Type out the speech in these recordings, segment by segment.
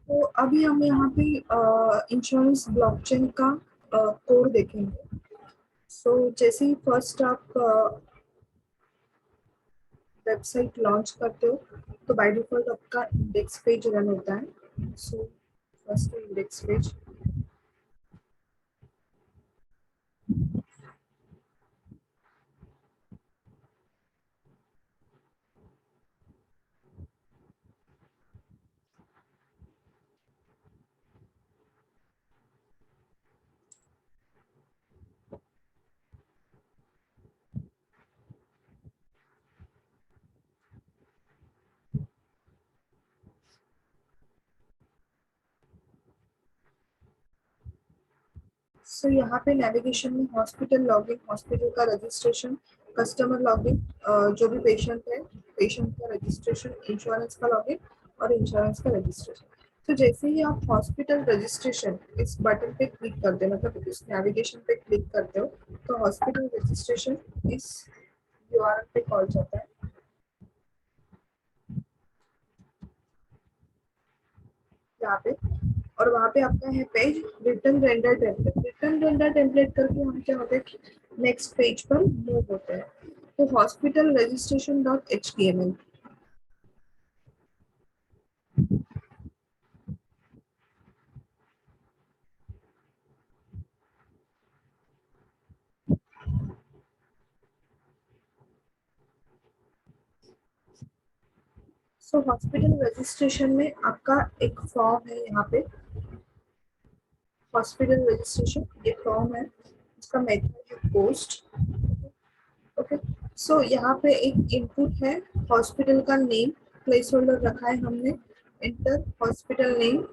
तो अभी हम यहाँ पे इंश्योरेंस ब्लॉकचेन का कोड देखेंगे। सो जैसे ही फर्स्ट आप वेबसाइट लॉन्च करते हो तो बाय डिफॉल्ट आपका इंडेक्स पेज रन होता है। So first index page. So यहाँ पे नेविगेशन में हॉस्पिटल लॉगिन, हॉस्पिटल का रजिस्ट्रेशन, कस्टमर लॉगिन, जो भी पेशेंट है पेशेंट का रजिस्ट्रेशन, इंश्योरेंस का लॉगिन और इंश्योरेंस का रजिस्ट्रेशन। तो जैसे ही आप हॉस्पिटल रजिस्ट्रेशन इस बटन पे क्लिक करते हो, मतलब इस नेविगेशन पे क्लिक करते हो, तो हॉस्पिटल रजिस्ट्रेशन इस यूआरएल पे कॉल जाता है यहाँ पे। और वहाँ पे आपका है page return render template. Return render template करके हम क्या होते हैं, नेक्स्ट पेज पर मूव होते हैं। तो hospital registration dot H T M L. So hospital registration में आपका एक फॉर्म है यहाँ पे। हॉस्पिटल रजिस्ट्रेशन ये फॉर्म है, इसका मेथड है पोस्ट। ओके। सो यहाँ पे एक इनपुट है, हॉस्पिटल का नेम प्लेस होल्डर रखा है हमने। इंटर हॉस्पिटल नेम,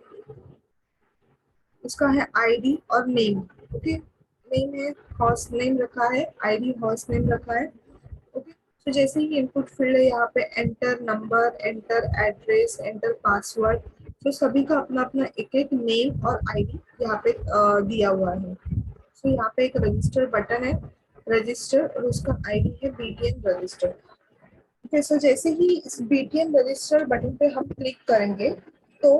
उसका है आईडी और नेम। ओके। नेम है, हॉस्ट नेम रखा है, आईडी हॉस्ट नेम रखा है। ओके। तो जैसे ही इनपुट फील्ड है यहाँ पे enter number, enter address, enter password. तो सभी का अपना अपना एक एक नेम और आईडी यहाँ पे दिया हुआ है। तो यहाँ पे एक रजिस्टर बटन है, रजिस्टर, और उसका आईडी है बीटीएन रजिस्टर। ओके। सो जैसे ही इस बीटीएन रजिस्टर बटन पे हम क्लिक करेंगे तो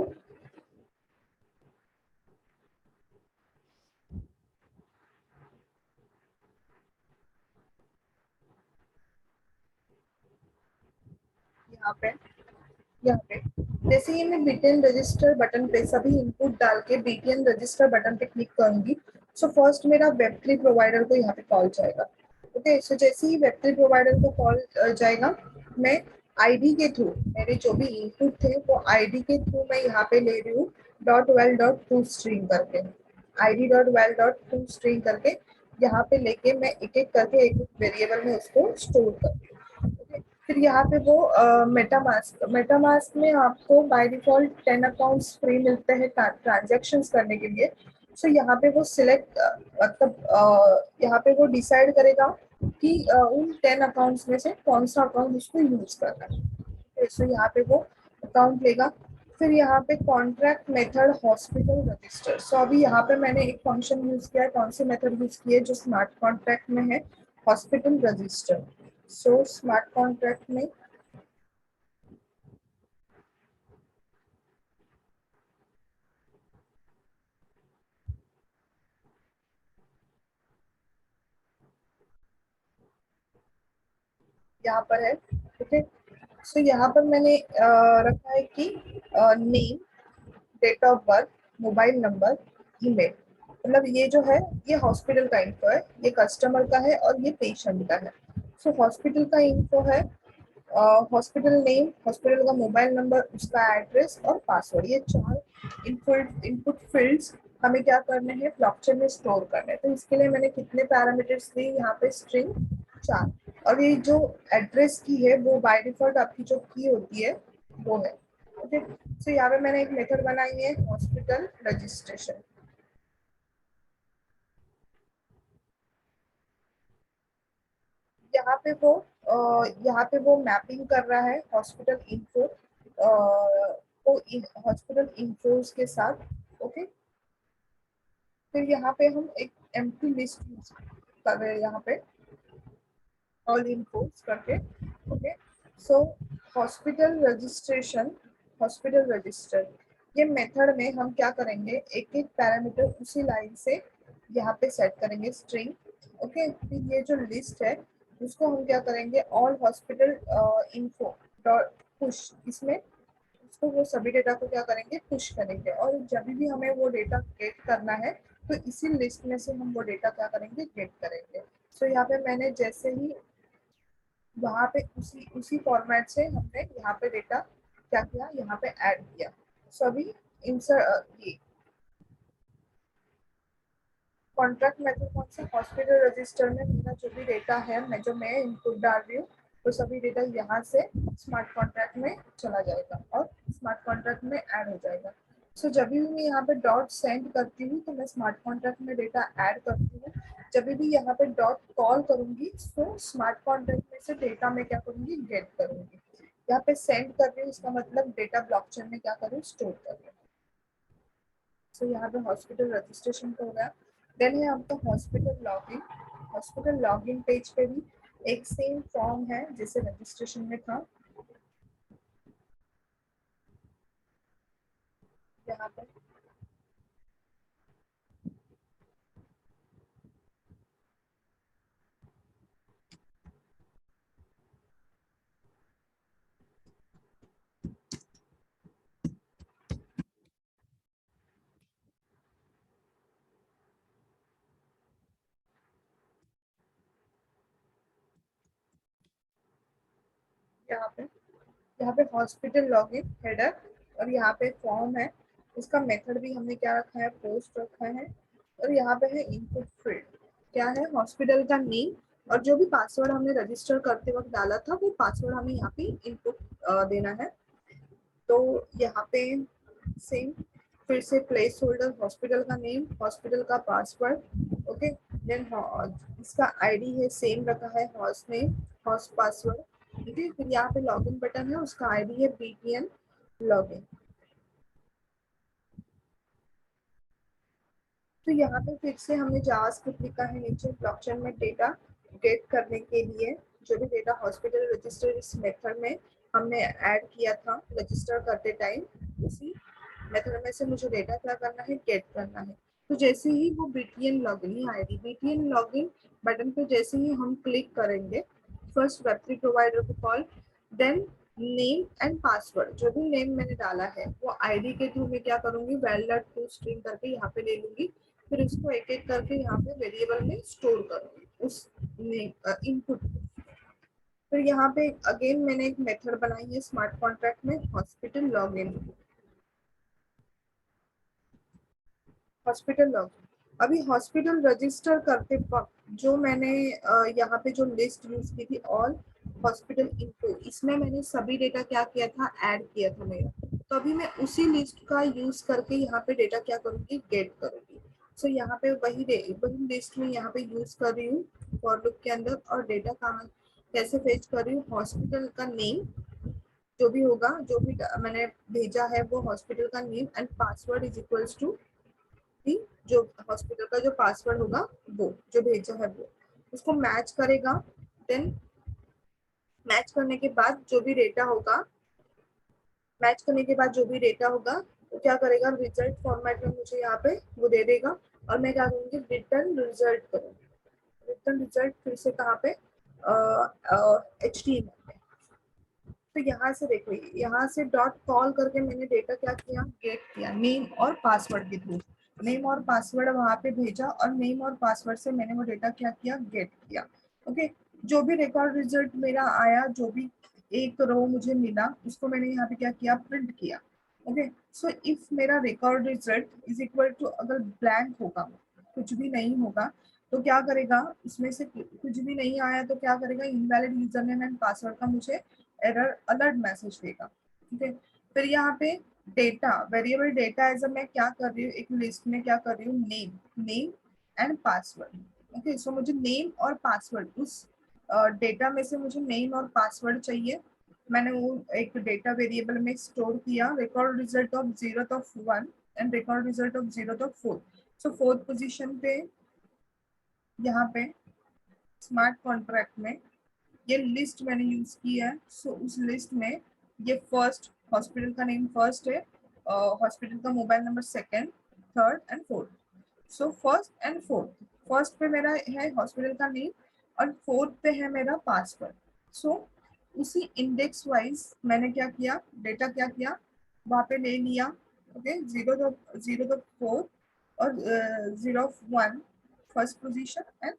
यहाँ पे जैसे ही मैं बीटीएन रजिस्टर बटन पे सभी इनपुट डाल के बीटीएन रजिस्टर बटन पे क्लिक करूंगी, सो फर्स्ट मेरा वेब3 प्रोवाइडर को यहाँ पे कॉल जाएगा। ओके। सो जैसे ही वेब3 प्रोवाइडर को कॉल जाएगा, मैं आईडी के थ्रू, मेरे जो भी इनपुट थे वो आईडी के थ्रू मैं यहाँ पे ले रही हूँ dot val dot to string करके। ID dot val dot to string करके यहाँ पे लेके मैं एक एक करके एक वेरिएबल में उसको स्टोर करती हूँ। फिर यहाँ पे वो मेटामास्क, मेटामास्क में आपको बाय डिफॉल्ट 10 अकाउंट्स फ्री मिलते हैं ट्रांजेक्शंस करने के लिए। सो यहाँ पे वो सिलेक्ट, मतलब यहाँ पे वो डिसाइड करेगा कि उन 10 अकाउंट्स में से कौन सा अकाउंट उसको यूज करना है। सो यहाँ पे वो अकाउंट लेगा। फिर यहाँ पे कॉन्ट्रैक्ट मेथड हॉस्पिटल रजिस्टर। सो अभी यहाँ पे मैंने एक फंक्शन यूज किया है, कौन सी मेथड यूज की है, जो स्मार्ट कॉन्ट्रैक्ट में है, hospital register. So smart contract में यहाँ पर है। ओके। सो यहाँ पर मैंने रखा है कि name, date of birth, mobile number, email. मतलब ये जो है ये हॉस्पिटल का इन्फो है, ये कस्टमर का है और ये पेशेंट का है। सो हॉस्पिटल का इन्फो है हॉस्पिटल नेम, हॉस्पिटल का मोबाइल नंबर, उसका एड्रेस और पासवर्ड। ये चार इनपुट इनपुट फील्ड्स हमें क्या करने हैं, ब्लॉकचेन में स्टोर करने हैं। तो इसके लिए मैंने कितने पैरामीटर्स दिए यहाँ पे, स्ट्रिंग 4। और ये जो एड्रेस की है वो बाय डिफॉल्ट आपकी जो की होती है वो है। ओके। सो यहाँ पे मैंने एक मेथड बनाई है हॉस्पिटल रजिस्ट्रेशन। यहाँ पे वो यहाँ पे वो मैपिंग कर रहा है हॉस्पिटल इन्फो को हॉस्पिटल इन्फोज के साथ। ओके। फिर यहाँ पे हम एक एम्प्टी लिस्ट यूज कर रहे हैं यहाँ पे, ऑल इन्फोज करके। ओके। सो हॉस्पिटल रजिस्ट्रेशन, हॉस्पिटल रजिस्टर, ये मेथड में हम क्या करेंगे, एक एक पैरामीटर उसी लाइन से यहाँ पे सेट करेंगे स्ट्रिंग। ओके, फिर ये जो लिस्ट है उसको हम क्या करेंगे, all hospital info dot push, इसमें उसको वो सभी डेटा को क्या करेंगे, पुश करेंगे। और जब भी हमें वो डेटा गेट करना है तो इसी लिस्ट में से हम वो डेटा क्या करेंगे, गेट करेंगे। सो यहाँ पे मैंने जैसे ही वहाँ पे उसी उसी फॉर्मेट से हमने यहाँ पे डेटा क्या किया, यहाँ पे ऐड किया। सो अभी इंसर्ट ये कॉन्ट्रैक्ट मेथड कौन सा, हॉस्पिटल रजिस्टर में मेरा जो भी डेटा है, मैं इनपुट डाल रही हूँ, तो सभी डेटा यहाँ से स्मार्ट कॉन्ट्रैक्ट में चला जाएगा और स्मार्ट कॉन्ट्रैक्ट में ऐड हो जाएगा। सो जब भी मैं यहाँ पे डॉट सेंड करती हूँ तो मैं स्मार्ट कॉन्ट्रैक्ट में डेटा ऐड करती हूँ। जब भी यहाँ पे डॉट कॉल करूंगी तो स्मार्ट कॉन्ट्रैक्ट में से डेटा में क्या करूंगी, गेट करूंगी। यहाँ पे सेंड कर रही हूँ, इसका मतलब डेटा ब्लॉकचेन में क्या करूँ, स्टोर कर रही हूँ। सो यहाँ पे हॉस्पिटल रजिस्ट्रेशन का हो गया। देन है आपका hospital login. Hospital login page पे भी एक सेम फॉर्म है जैसे रजिस्ट्रेशन में था। यहाँ पे यहाँ पे यहाँ पे हॉस्पिटल लॉगिन हेडर और यहाँ पे फॉर्म है। इसका मेथड भी हमने क्या रखा है, पोस्ट रखा है। और यहाँ पे है इनपुट फील्ड, क्या है, हॉस्पिटल का नेम और जो भी पासवर्ड हमने रजिस्टर करते वक्त डाला था वो पासवर्ड हमें यहाँ पे इनपुट देना है। तो यहाँ पे सेम फिर से प्लेस होल्डर, हॉस्पिटल का नेम, हॉस्पिटल का पासवर्ड। ओके, देन इसका आईडी है सेम रखा है, हॉस्ट नेम, हॉस्ट पासवर्ड। ठीक है, फिर यहाँ पे लॉगिन बटन है, उसका आईडी है बीटीएन लॉगिन। तो यहाँ पे फिर से हमने जावास्क्रिप्ट लिखा है नीचे, ब्लॉकचेन में डेटा गेट करने के लिए जो भी डेटा हॉस्पिटल रजिस्टर इस मेथड में हमने ऐड किया था रजिस्टर करते टाइम, उसी मेथड में से मुझे डेटा क्या करना है, गेट करना है। तो जैसे ही वो BTN login ID, BTN login button पे जैसे ही हम क्लिक करेंगे, फर्स्ट वेब3 प्रोवाइडर को call, then name and password, जो भी नेम मैंने डाला है वो आईडी के थ्रू मैं क्या करूंगी, वैलिड टू स्ट्रिंग करके यहाँ पे ले लूंगी। फिर इसको एक एक करके यहाँ पे वेरिएबल में स्टोर करूंगी उस इनपुट। फिर यहाँ पे अगेन मैंने एक मेथड बनाई है स्मार्ट कॉन्ट्रैक्ट में, हॉस्पिटल लॉगिन, हॉस्पिटल लॉगिन। अभी हॉस्पिटल रजिस्टर करते वक्त जो मैंने यहाँ पे जो लिस्ट यूज की थी, ऑल हॉस्पिटल इनफो, इसमें मैंने सभी डेटा क्या किया था, ऐड किया था मेरा। तो अभी मैं उसी लिस्ट का यूज करके यहाँ पे डेटा क्या करूंगी, गेट करूंगी। सो यहाँ पे वही लिस्ट में यहाँ पे यूज कर रही हूँ फॉर लूप के अंदर। और डेटा कहाँ कैसे फेच कर रही हूँ, हॉस्पिटल का नेम जो भी होगा, जो भी मैंने भेजा है वो हॉस्पिटल का name and password is equals to जो हॉस्पिटल का जो पासवर्ड होगा वो जो भेजा है वो उसको मैच करेगा। देन मैच करने के बाद जो भी डेटा होगा, मैच करने के बाद जो भी डेटा होगा वो क्या करेगा, रिजल्ट फॉर्मेट में मुझे यहाँ पे वो दे देगा। और मैं क्या करूँगी, रिटर्न रिजल्ट करूँगी। रिटर्न रिजल्ट फिर से कहाँ पे, HTML में। तो यहाँ से देखो, यहाँ से डॉट कॉल करके मैंने डेटा क्या किया, गेट किया नेम और पासवर्ड के थ्रू। नेम और पासवर्ड वहां पे भेजा और नेम और पासवर्ड से मैंने वो डेटा क्या किया, गेट किया। ओके, जो भी रिकॉर्ड रिजल्ट मेरा आया, जो भी एक रो मुझे मिला उसको मैंने यहाँ पे क्या किया, प्रिंट किया। ओके, सो इफ मेरा record result is equal to, अगर ब्लैंक होगा, कुछ भी नहीं होगा, तो क्या करेगा, इसमें से कुछ भी नहीं आया तो क्या करेगा, invalid user name and password का मुझे एरर अलर्ट मैसेज देगा। ठीक है, फिर यहाँ पे data variable data as a मैं क्या कर रही हूँ, एक लिस्ट में क्या कर रही हूँ, नेम एंड पासवर्ड। ओके, सो मुझे नेम और पासवर्ड उस डेटा में से मुझे नेम और पासवर्ड चाहिए। मैंने वो एक डेटा वेरिएबल में स्टोर किया, record result of 0th of 1 and record result of 0th of 4। So fourth position पे यहाँ पे स्मार्ट कॉन्ट्रैक्ट में ये लिस्ट मैंने यूज की है। सो उस लिस्ट में ये फर्स्ट हॉस्पिटल का नेम फर्स्ट है हॉस्पिटल का mobile number second, third and fourth. So first and fourth, first पे मेरा है हॉस्पिटल का नेम और फोर्थ पे है मेरा पासवर्ड। सो उसी इंडेक्स वाइज मैंने क्या किया, डेटा क्या किया वहाँ पे ले लिया। ओके, जीरो तो फोर्थ और 0 1 first position and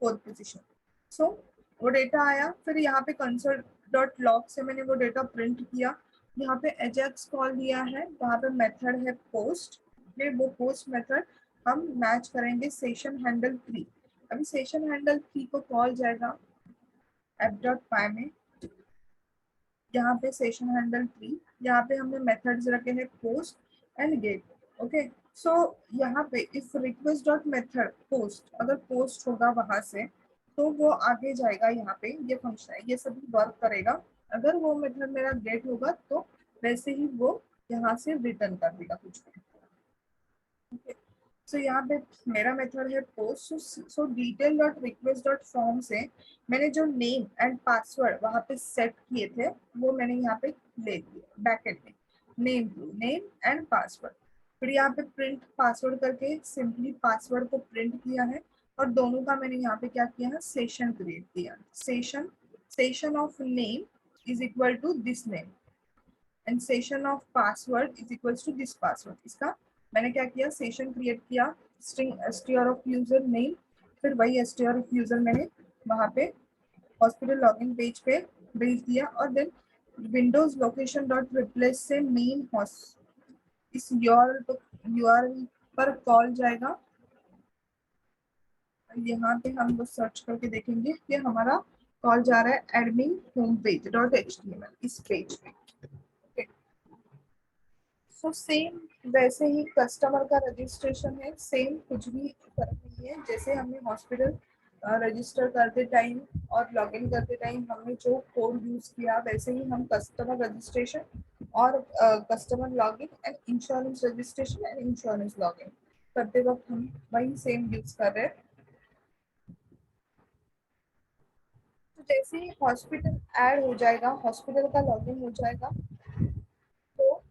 fourth position. So वो डेटा आया, फिर यहाँ पे कंसोल डॉट लॉग से मैंने वो डेटा प्रिंट किया। यहाँ पे एजेक्स कॉल दिया है, वहाँ पे मेथड है पोस्ट। फिर वो पोस्ट मेथड हम मैच करेंगे सेशन हैंडल 3। अभी सेशन हैंडल 3 को कॉल जाएगा app.py में। यहाँ पे सेशन हैंडल 3, यहाँ पे हमने मेथड्स रखे हैं पोस्ट एंड गेट। ओके, सो यहाँ पे if request dot method post, अगर पोस्ट होगा वहां से तो वो आगे जाएगा, यहाँ पे ये फंक्शन है, ये सभी वर्क करेगा। अगर वो मेथड मेरा गेट होगा तो वैसे ही वो यहाँ से रिटर्न कर देगा कुछ भी। ओके, सो यहाँ पे मेरा मेथड है पोस्ट। सो detail dot request dot form से मैंने जो नेम एंड पासवर्ड वहाँ पे सेट किए थे वो मैंने यहाँ पे ले लिए बैकेंड में, नेम एंड पासवर्ड। फिर यहाँ पे प्रिंट पासवर्ड करके सिंपली पासवर्ड को प्रिंट किया है और दोनों का मैंने यहाँ पे क्या किया है, सेशन क्रिएट किया। Session of name is equal to this name and session of password is equal to this password. इसका मैंने क्या किया, सेशन क्रिएट किया, string str of username, फिर वही str ऑफ यूजर मैंने वहां पे हॉस्पिटल लॉगिन पेज पे भेज दिया और then windows location dot replace से मेन इस यूआरएल पर कॉल जाएगा। यहाँ पे हम लोग सर्च करके देखेंगे कि हमारा कॉल जा रहा है admin home page dot HTML इस पेज पे। सो सेम वैसे ही कस्टमर का रजिस्ट्रेशन है, सेम कुछ भी फर्क नहीं है। जैसे हमने हॉस्पिटल रजिस्टर करते टाइम और लॉगिन करते टाइम हमने जो कोड यूज किया वैसे ही हम कस्टमर रजिस्ट्रेशन और customer login and insurance registration and insurance login करते वक्त हम वही सेम यूज कर रहे हैं। तो जैसे ही हॉस्पिटल ऐड हो जाएगा, हॉस्पिटल का लॉगिन हो जाएगा तो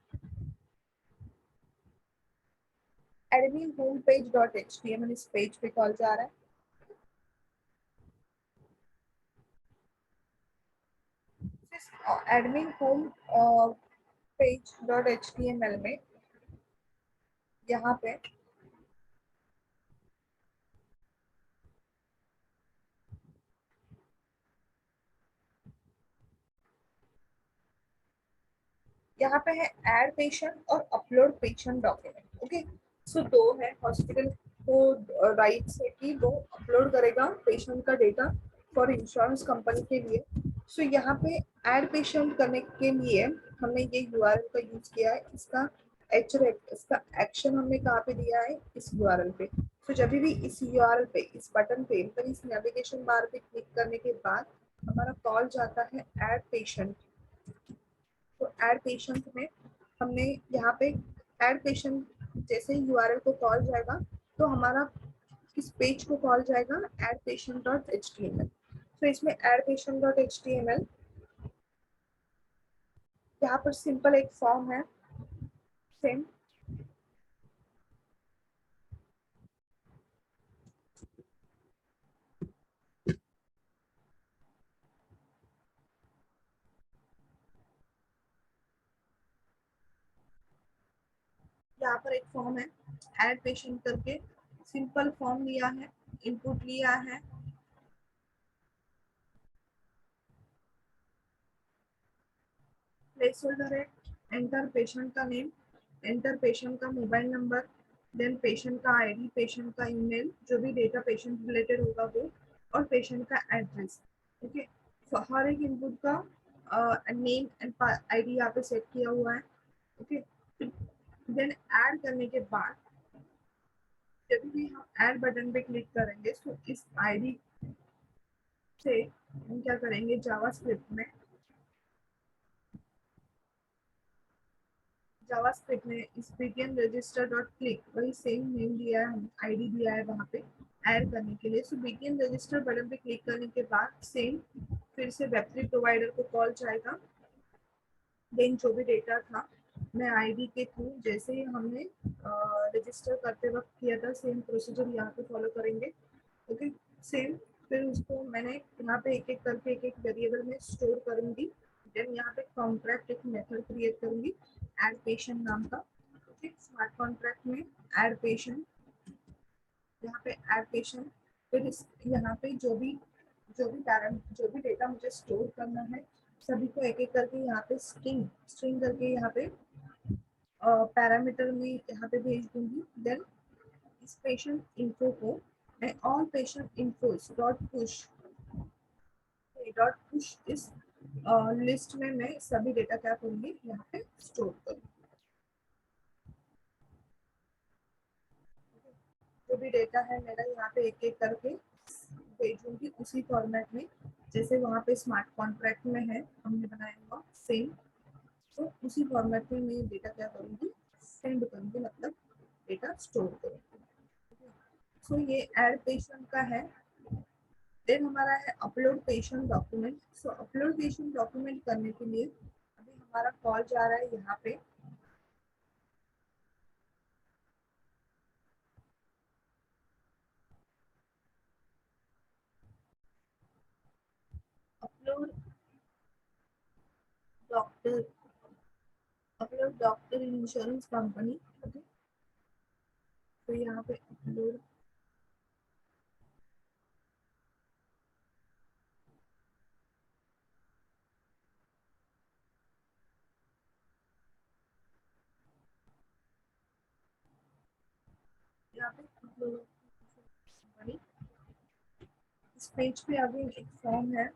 admin home page dot HTML इस पेज पे कॉल जा रहा है। Admin home page dot HTML में यहाँ पे यहाँ पे है ऐड पेशेंट और अपलोड पेशेंट डॉक्यूमेंट। ओके, सो दो है, हॉस्पिटल को राइट से कि वो अपलोड करेगा पेशेंट का डेटा फॉर इंश्योरेंस कंपनी के लिए। सो यहाँ पे ऐड पेशेंट करने के लिए हमने ये यूआरएल का यूज किया है। इसका इसका एक्शन हमने कहाँ पे दिया है, इस यूआरएल पे। तो जब भी इस यूआरएल पे, इस बटन पे, मतलब इस नेविगेशन बार पे क्लिक करने के बाद हमारा कॉल जाता है ऐड पेशेंट। तो ऐड पेशेंट में हमने यहाँ पे ऐड पेशेंट जैसे ही यूआरएल को कॉल जाएगा तो हमारा किस पेज को कॉल जाएगा, ऐड पेशेंट डॉट एचटीएमएल। तो इसमें ऐड पेशेंट डॉट एचटीएमएल, यहाँ पर सिंपल एक फॉर्म है सेम। यहाँ पर एक फॉर्म है ऐड पेशेंट करके, सिंपल फॉर्म लिया है, इनपुट लिया है, प्लेस होल्डर है, एंटर पेशेंट का नेम, एंटर पेशेंट का मोबाइल नंबर, देन पेशेंट का आईडी, पेशेंट का ईमेल, जो भी डेटा पेशेंट रिलेटेड होगा वो, और पेशेंट का एड्रेस। ओके, तो हर एक इनपुट का नेम एंड आईडी यहाँ पे सेट किया हुआ है। ओके, देन ऐड करने के बाद जब भी हम ऐड बटन पे क्लिक करेंगे तो इस आईडी से हम क्या करेंगे, जावास्क्रिप्ट में जावास्क्रिप्ट में इस begin register डॉट क्लिक, वही सेम नेम दिया है, आईडी दिया है वहाँ पे ऐड करने के लिए। सो begin register बटन पे क्लिक करने के बाद सेम फिर से वेब3 प्रोवाइडर को कॉल जाएगा। देन जो भी डेटा था मैं आईडी के थ्रू जैसे ही हमने रजिस्टर करते वक्त किया था सेम प्रोसीजर यहाँ पे फॉलो करेंगे। Okay, same. फिर उसको मैंने यहाँ पे एक एक करके एक एक वेरिएबल में स्टोर करूंगी। देन यहाँ पे कॉन्ट्रैक्ट एक मेथड क्रिएट करूंगी एड पेशेंट नाम का। ओके, स्मार्ट कॉन्ट्रैक्ट में एड पेशेंट, यहाँ पे एड पेशेंट। फिर इस यहाँ पे जो भी डेटा मुझे स्टोर करना है सभी को एक एक करके यहाँ पे स्ट्रिंग स्ट्रिंग करके यहाँ पे पैरामीटर में यहाँ पे भेज दूंगी। देन इस पेशेंट इन्फो को मैं all patient infos dot push इस लिस्ट में मैं सभी डेटा क्या करूंगी यहाँ पे स्टोर करूंगी। जो भी डेटा है मेरा यहाँ पे एक एक करके भेजूंगी उसी फॉर्मेट में जैसे वहाँ पे स्मार्ट कॉन्ट्रैक्ट में है हमने बनाया हुआ सेम। तो उसी फॉर्मेट में मैं डेटा क्या करूंगी सेंड करूंगी, मतलब डेटा स्टोर करूंगी। सो ये एड पेशेंट का है। देन हमारा है अपलोड पेशेंट डॉक्यूमेंट। सो अपलोड पेशेंट डॉक्यूमेंट करने के लिए अभी हमारा कॉल जा रहा है यहाँ पे upload doctor upload doctor insurance company. Okay, तो यहाँ पे अपलोड यहाँ पे अपलोड कंपनी। इस पेज पे आगे एक फॉर्म है।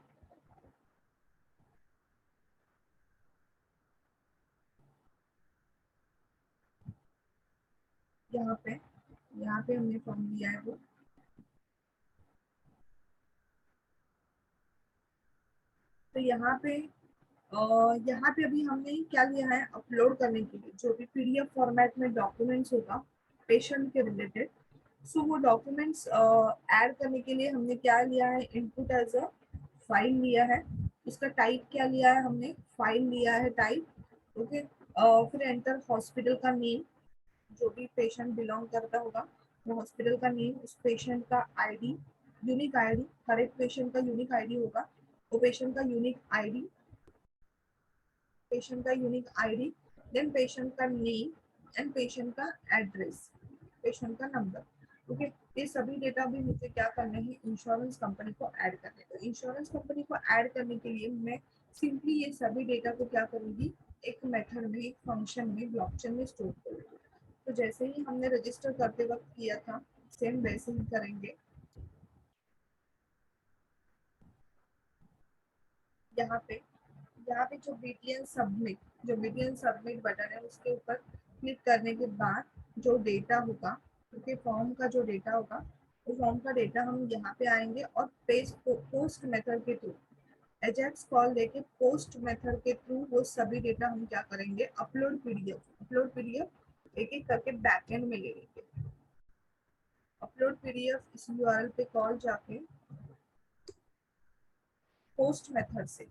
यहाँ पे हमने फॉर्म दिया है वो। तो यहाँ पे अभी हमने क्या लिया है अपलोड करने के लिए जो भी पीडीएफ फॉर्मेट में डॉक्यूमेंट्स होगा पेशेंट के रिलेटेड। सो वो डॉक्यूमेंट्स ऐड करने के लिए हमने क्या लिया है इनपुट एज अ फाइल लिया है। उसका टाइप क्या लिया है हमने फाइल लिया है टाइप। ओके, फिर एंटर हॉस्पिटल का नेम जो भी पेशेंट बिलोंग करता होगा वो हॉस्पिटल का नेम, उस पेशेंट का आईडी, यूनिक आईडी, हर एक पेशेंट का यूनिक आईडी होगा। वो पेशेंट का यूनिक आईडी, देन पेशेंट का नेम एंड पेशेंट का एड्रेस, पेशेंट का नंबर। ओके, ये सभी डेटा भी मुझे क्या करने हैं इंश्योरेंस कंपनी को ऐड करने। तो इंश्योरेंस कंपनी को ऐड करने के लिए मैं सिंपली ये सभी डेटा को क्या करूंगी एक मेथड में एक फंक्शन में ब्लॉकचेन में स्टोर करूंगी। तो जैसे ही हमने रजिस्टर करते वक्त किया था सेम वैसे ही करेंगे। यहाँ पे यहाँ पे जो बीटीएन सबमिट बटन है उसके ऊपर क्लिक करने के बाद जो डेटा होगा क्योंकि फॉर्म का जो डेटा होगा वो फॉर्म का डेटा हम यहाँ पे आएंगे और पोस्ट मेथड के थ्रू एजेक्स कॉल देके पोस्ट मेथड के थ्रू वो सभी डेटा हम क्या करेंगे अपलोड पीडीएफ एक एक करके बैकएंड में ले लेंगे। अपलोड पीडीएफ इस यूआरएल पे कॉल जाके पोस्ट मेथड से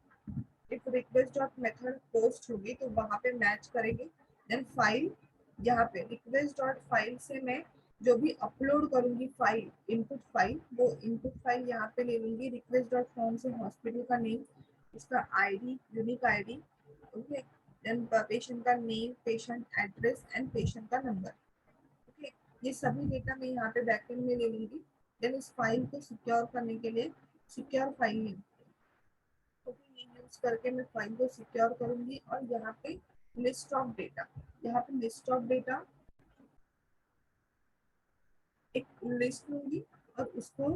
if request dot method post होगी तो वहां पे मैच करेंगे। देन फाइल, यहाँ पे रिक्वेस्ट डॉट फाइल से मैं जो भी अपलोड करूंगी फाइल इनपुट फाइल वो इनपुट फाइल यहाँ पे ले लूंगी। रिक्वेस्ट डॉट फॉर्म से हॉस्पिटल का नेम, उसका ID, unique ID. Okay, then patient का name, patient address and patient का नंबर। ओके, ये सभी डेटा मैं यहाँ पे बैकएंड में ले लूंगी। देन इस फाइल को सिक्योर करने के लिए सिक्योर फाइल नेम ये यूज करके मैं फाइल को सिक्योर करूंगी। और यहाँ पे लिस्ट ऑफ डेटा, यहाँ पे लिस्ट ऑफ डेटा एक लिस्ट लूंगी और उसको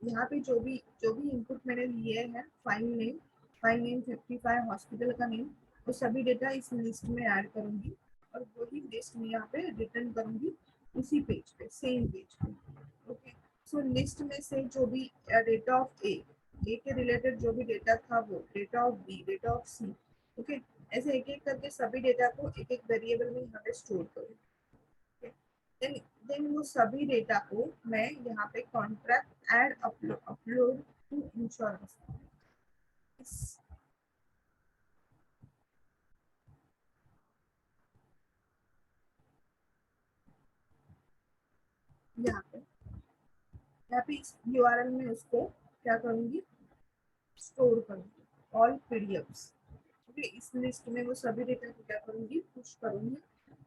यहाँ पे जो भी इनपुट मैंने लिए हैं फाइल नेम 55 हॉस्पिटल का नेम वो सभी डेटा इस लिस्ट में ऐड करूंगी और वही लिस्ट में यहाँ पे रिटर्न करूंगी उसी पेज पे सेम पेज पे। ओके, सो लिस्ट में से जो भी डेटा ऑफ ए के रिलेटेड जो भी डेटा था वो data of B, data of C. Okay, ऐसे एक एक करके सभी डेटा को एक एक वेरिएबल में यहाँ पे स्टोर करूँ। देन देन वो सभी डेटा को मैं यहाँ पे contract add upload to insurance यहाँ पे इस URL में उसको क्या करूंगी, स्टोर करूंगी ऑल पीडीएफ्स। ओके, इस लिस्ट में वो सभी डेटा को क्या करूंगी, पुश करूंगी,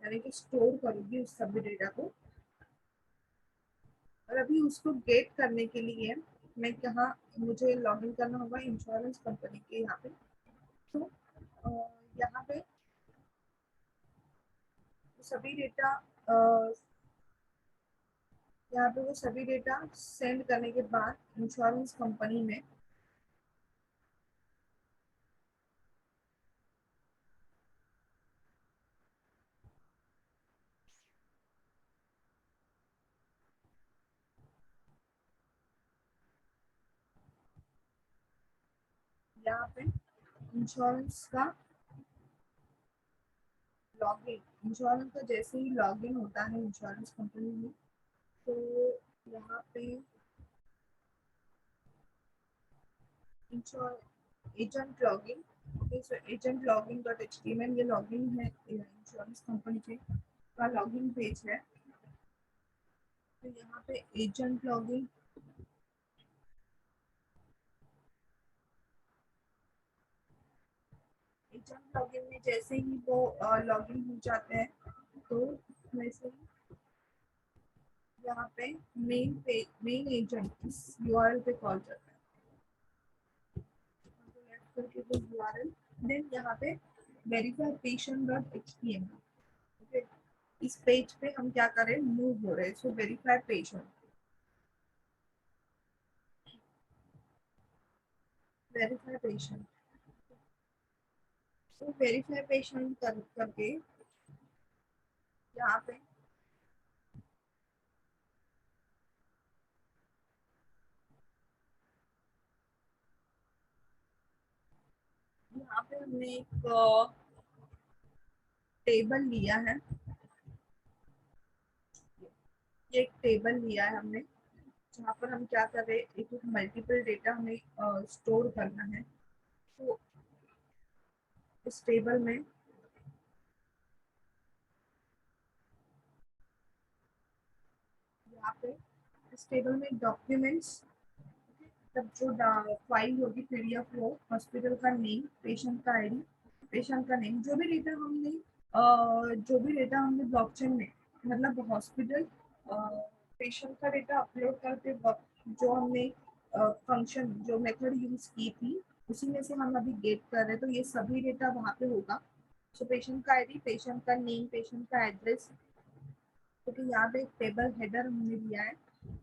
यानी कि स्टोर करूंगी उस सभी डेटा को। और अभी उसको गेट करने के लिए मैं कहाँ, मुझे लॉगिन करना होगा इंश्योरेंस कंपनी के यहाँ पे। तो यहाँ पे सभी डेटा, यहाँ पे वो सभी डेटा सेंड करने के बाद इंश्योरेंस कंपनी में यहाँ पे इंश्योरेंस का लॉगिन, इंश्योरेंस का जैसे ही लॉगिन होता है इंश्योरेंस कंपनी में, तो यहाँ पे एजेंट लॉगिन, ओके, सो एजेंट लॉगिन डॉट HTML ये लॉगिन है, इंश्योरेंस कंपनी के का लॉगिन पेज है। तो यहाँ पे एजेंट लॉगिन, एजेंट लॉगिन में जैसे ही वो लॉगिन हो जाते हैं, तो वैसे यहाँ पे मेन एजेंट इस URL पे कॉल करता है, करके वो URL, देन यहाँ पे verify patient dot HTML, okay, इस पेज पे हम क्या करें, मूव हो रहे हैं। सो वेरीफाई पेशेंट, वेरीफाई पेशेंट, तो वेरीफाई पेशेंट करके यहाँ पे हमने एक टेबल लिया है, ये एक टेबल लिया है हमने, जहाँ पर हम क्या कर रहे हैं, एक मल्टीपल डेटा हमें स्टोर करना है। तो इस टेबल में यहाँ पे इस टेबल में डॉक्यूमेंट्स, तब जो फाइल होगी PDF हो, हॉस्पिटल का नेम, पेशेंट का ID, पेशेंट का नेम, जो भी डेटा हमने ब्लॉकचेन में, मतलब हॉस्पिटल पेशेंट का डेटा अपलोड करते वक्त जो हमने फंक्शन, जो मेथड यूज की थी, उसी में से हम अभी गेट कर रहे हैं, तो ये सभी डेटा वहाँ पे होगा। सो पेशेंट का ID, पेशेंट का नेम, पेशेंट का एड्रेस, क्योंकि यहाँ पे एक टेबल हेडर हमने दिया है।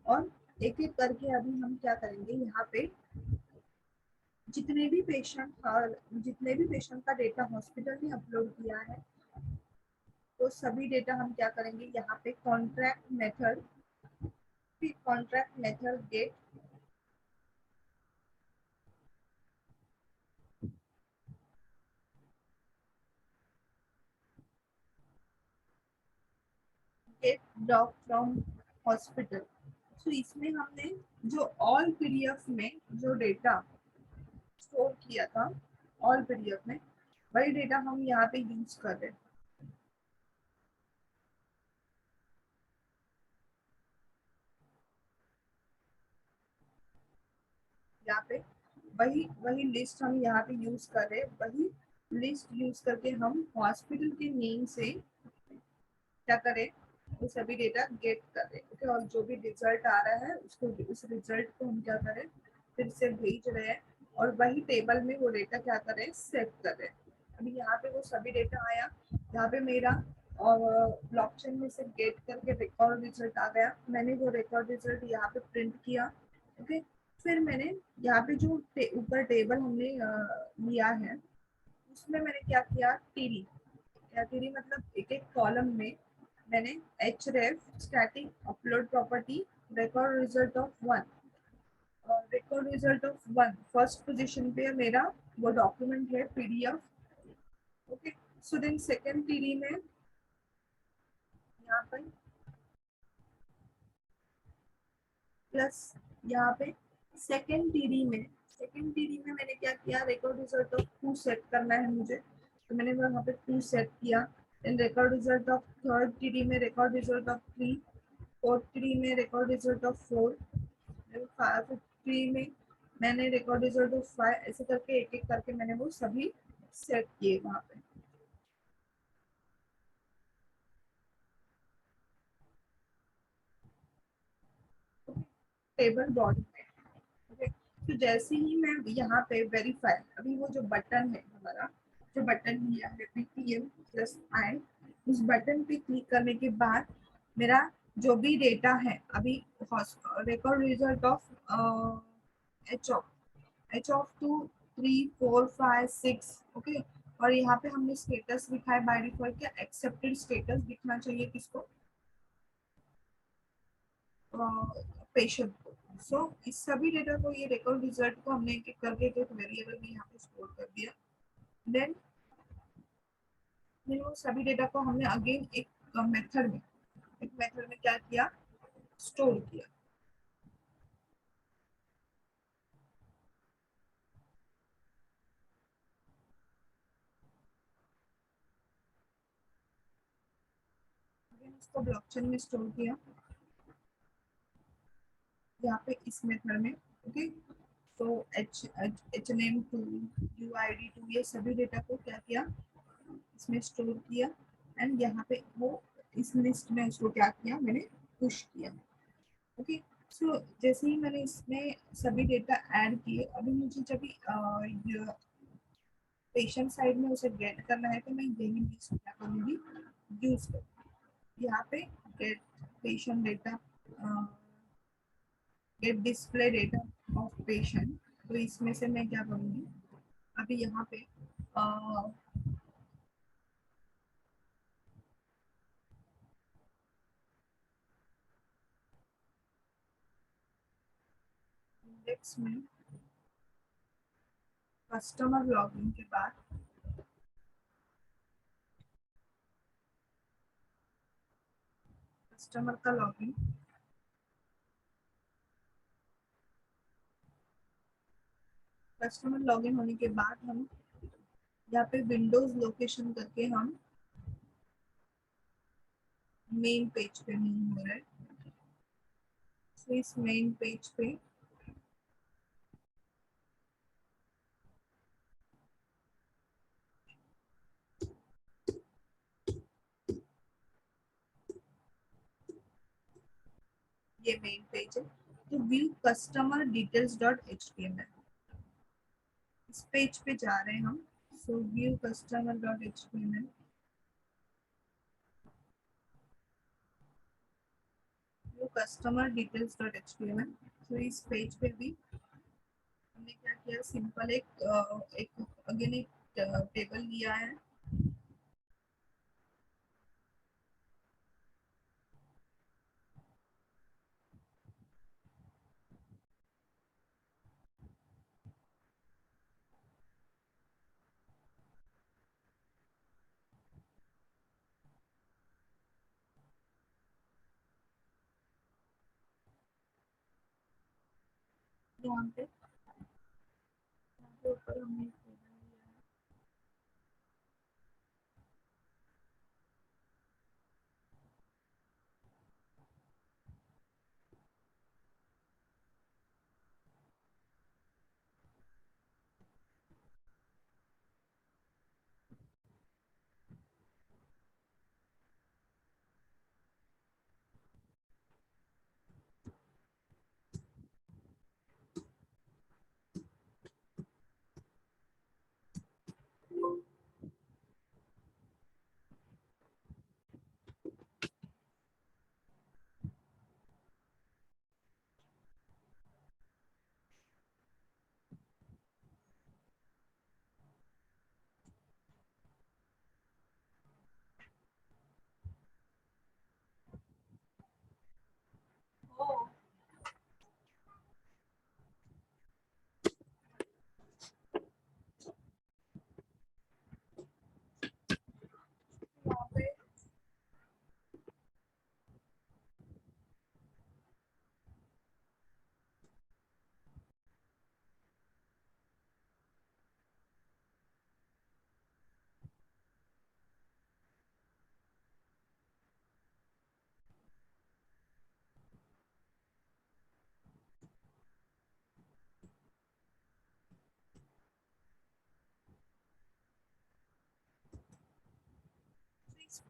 और एक एक करके अभी हम क्या करेंगे, यहाँ पे जितने भी पेशेंट का डेटा हॉस्पिटल ने अपलोड किया है, तो सभी डेटा हम क्या करेंगे, यहाँ पे contract method get doc from hospital. तो इसमें हमने जो ऑल PDF में जो डेटा स्टोर किया था, ऑल PDF में वही डेटा हम यहाँ पे यूज कर रहे हैं। यहाँ पे वही वही लिस्ट हम यहाँ पे यूज कर रहे हैं, वही लिस्ट यूज करके हम हॉस्पिटल के नेम से क्या करें, वो सभी डेटा गेट कर रहे हैं, ओके। और जो भी रिजल्ट आ रहा है उसको, उस रिजल्ट को हम क्या करें, फिर से भेज रहे हैं, और वही टेबल में वो डेटा क्या कर रहे हैं, सेव कर रहे हैं। अभी यहाँ पे वो सभी डेटा आया, यहाँ पे मेरा और ब्लॉकचेन में से गेट करके रिकॉर्ड रिजल्ट आ गया, मैंने वो रिकॉर्ड रिजल्ट यहाँ पे प्रिंट किया, ओके। फिर मैंने यहाँ पे जो ऊपर टेबल हमने लिया है, उसमें मैंने क्या किया, टीडी, या टीडी मतलब एक एक कॉलम में मैंने href static upload property record result of one, record result of one first position पे मेरा वो डॉक्यूमेंट है PDF, okay. So then second TD में यहाँ पर प्लस, यहाँ पे सेकंड टीडी में मैंने क्या किया, रिकॉर्ड रिजल्ट ऑफ 2 सेट करना है मुझे, तो मैंने वहाँ पे 2 सेट किया। Then record result of third TD में रिकॉर्ड रिजल्ट ऑफ 3, 4 में रिकॉर्ड रिजल्ट ऑफ 4, 5 में मैंने रिकॉर्ड रिजल्ट ऑफ 5, ऐसे करके एक एक करके मैंने वो सभी सेट किए वहां पे। टेबल बॉडी में, ओके। तो जैसे ही मैं यहाँ पे वेरीफाई, अभी वो जो बटन है हमारा, जो बटन लिया है पीटीएम प्लस आई, उस बटन पे क्लिक करने के बाद मेरा जो भी डेटा है अभी, record result of H of 2 3 4 5 6, okay. और यहाँ पे हमने स्टेटस लिखा है बाय डिफॉल्ट, क्या एक्सेप्टेड स्टेटस दिखना चाहिए किसको, पेशेंट को। सो इस सभी डेटा को, ये रिकॉर्ड रिजल्ट को हमने एक एक करके एक वेरिएबल में यहाँ पे स्टोर कर दिया। देन वो सभी डेटा को हमने अगेन एक मेथड में क्या किया, स्टोर किया। अगेन उसको ब्लॉकचेन में स्टोर किया, यहाँ पे इस मेथड में, ओके। तो एच नेम 2, UID 2, ये सभी डेटा को क्या किया, इसमें स्टोर किया। एंड यहाँ पे वो इस लिस्ट में उसको क्या किया, मैंने पुश किया, ओके। सो जैसे ही मैंने इसमें सभी डेटा ऐड किए, अभी मुझे जब पेशेंट साइड में उसे गेट करना है, तो मैं यही लिस्ट क्या करूँगी, यूज करूँगी। यहाँ पे get patient data, get display data of patient, तो इसमें से मैं क्या करूँगी, अभी यहाँ पे इंडेक्स में कस्टमर लॉगिन के बाद कस्टमर का लॉगिन, कस्टमर लॉगिन होने के बाद हम यहाँ पे विंडोज लोकेशन करके हम मेन पेज पे मूव हो रहा है। तो इस मेन पेज पे ये मेन पेज है। तो view customer details dot HTML, इस पेज पे जा रहे हैं हम। सो view customer dot HTML, view customer details dot HTML. तो इस पेज पे भी हमने क्या किया, सिंपल एक अगेन एक टेबल लिया है। यहाँ पे ऊपर हमने एक टेबल लिया है।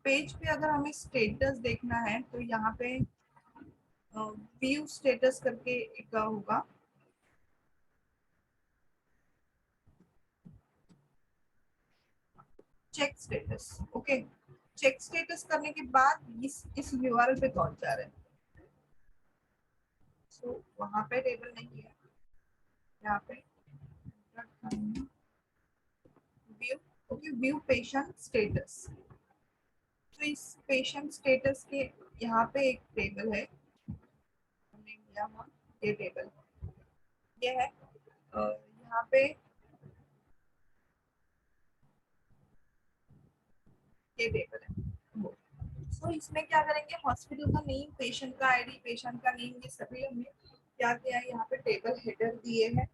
पेज पे अगर हमें स्टेटस देखना है तो यहाँ पे व्यू स्टेटस करके एक होगा, check status. Okay, check status करने के बाद इस यूआरएल पे कौन जा रहा है। सो वहां पे टेबल नहीं है, यहाँ पे view. Okay, view patient status. तो इस पेशेंट स्टेटस के यहाँ पे एक टेबल है, हमने लिया हुआ ये टेबल, ये है यहाँ पे ये टेबल है। तो इसमें क्या करेंगे, हॉस्पिटल का नेम, पेशेंट का आईडी, पेशेंट का नेम, ये सभी हमने क्या किया है, यहाँ पे टेबल हेडर दिए हैं।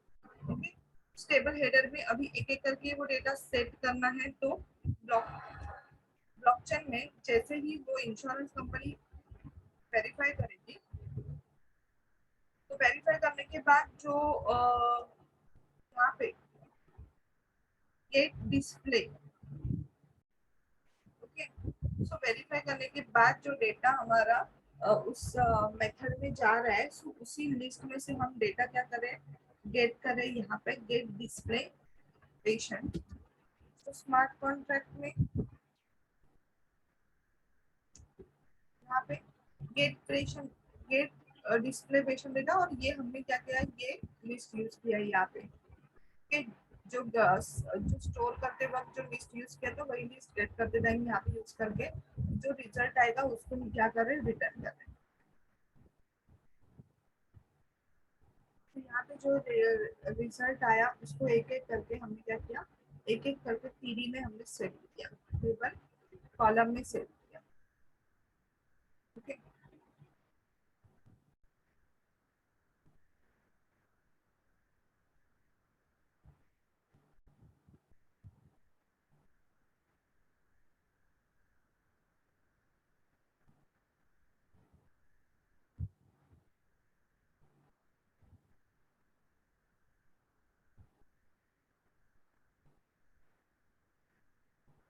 ओके, उस टेबल हेडर में अभी एक एक करके वो डेटा सेट करना है। तो ब्लॉकचेन में जैसे ही वो इंश्योरेंस कंपनी वेरीफाई करेगी, तो वेरीफाई करने के बाद जो यहाँ पे गेट डिस्प्ले, ओके, सो वेरीफाई करने के बाद जो डेटा हमारा उस मेथड में जा रहा है, सो उसी लिस्ट में से हम डेटा क्या करें, गेट करें, यहाँ पे गेट डिस्प्ले पेशेंट। तो स्मार्ट कॉन्ट्रैक्ट में यहाँ पे get patient, get display patient data, और ये हमने क्या किया, ये लिस्ट यूज किया यहाँ पे। ओके, जो जो स्टोर करते वक्त जो लिस्ट यूज किया था वही लिस्ट गेट करते टाइम यहाँ पे यूज करके जो रिजल्ट आएगा उसको हम क्या करें, रिटर्न करें। तो यहाँ पे जो रिजल्ट आया उसको एक एक करके हमने क्या किया, एक एक करके टीडी में हमने सेट किया, टेबल कॉलम में सेट किया। ओके,